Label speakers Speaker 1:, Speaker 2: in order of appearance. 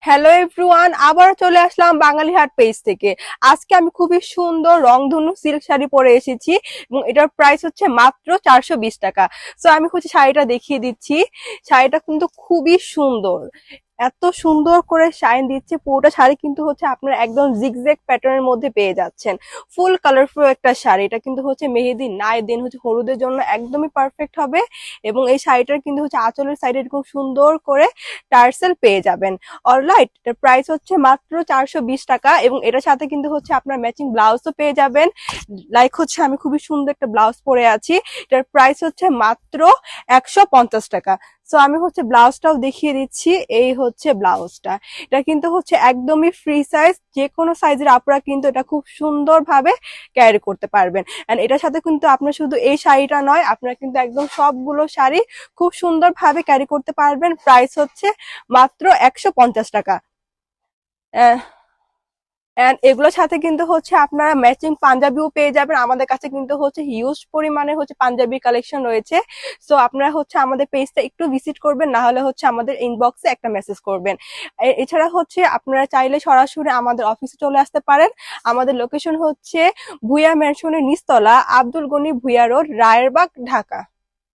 Speaker 1: Hello everyone, আবার চলে আসলাম বাঙালি হাট পেজ থেকে। আজকে আমি খুবই সুন্দর রংধনু সিল্ক শাড়ি পরে এসেছি এবং এটার প্রাইস হচ্ছে মাত্র 420 টাকা। সো আমি হচ্ছে শাড়িটা দেখিয়ে দিচ্ছি। শাড়িটা কিন্তু খুবই সুন্দর, এত সুন্দর করে শাইন দিচ্ছে। পুরোটা শাড়ি কিন্তু হচ্ছে আপনার একদম জিগজ্যাগ প্যাটার্নের মধ্যে পেয়ে যাচ্ছেন। ফুল কালারফুল একটা শাড়ি। এটা কিন্তু হচ্ছে মেহেদি নাই দেন হচ্ছে হলুদের জন্য একদমই পারফেক্ট হবে। এবং এই শাড়িটার কিন্তু হচ্ছে আঁচলের সাইডে এরকম সুন্দর করে টার্সেল পেয়ে যাবেন। অলরাইট, এটার প্রাইস হচ্ছে মাত্র 420 টাকা এবং এটার সাথে কিন্তু হচ্ছে আপনার ম্যাচিং ব্লাউজও পেয়ে যাবেন। লাইক হচ্ছে আমি খুবই সুন্দর একটা ব্লাউজ পরে আছি, এটার প্রাইস হচ্ছে মাত্র 150 টাকা। সো আমি হচ্ছে ব্লাউজটাও দেখিয়ে দিচ্ছি। এই হচ্ছে ব্লাউজটা। এটা কিন্তু হচ্ছে একদমই ফ্রি সাইজ, যে কোনো সাইজের আপনারা কিন্তু এটা খুব সুন্দরভাবে ক্যারি করতে পারবেন। এন্ড এটার সাথে কিন্তু আপনার শুধু এই শাড়িটা নয়, আপনারা কিন্তু একদম সবগুলো শাড়ি খুব সুন্দরভাবে ক্যারি করতে পারবেন। প্রাইস হচ্ছে মাত্র 150 টাকা। এন্ড এগুলোর সাথে কিন্তু হচ্ছে আপনারা ম্যাচিং পাঞ্জাবিও পেয়ে যাবেন। আমাদের কাছে কিন্তু হচ্ছে হিউজ পরিমাণে হচ্ছে পাঞ্জাবি কালেকশন রয়েছে। সো আপনারা হচ্ছে আমাদের পেজটা একটু ভিজিট করবেন, না হলে হচ্ছে আমাদের ইনবক্সে একটা মেসেজ করবেন। এছাড়া হচ্ছে আপনারা চাইলে সরাসরি আমাদের অফিসে চলে আসতে পারেন। আমাদের লোকেশন হচ্ছে ভুইয়া ম্যানশনের নিচতলা, আব্দুল গনি ভুইয়া রোড, রায়েরবাগ, ঢাকা।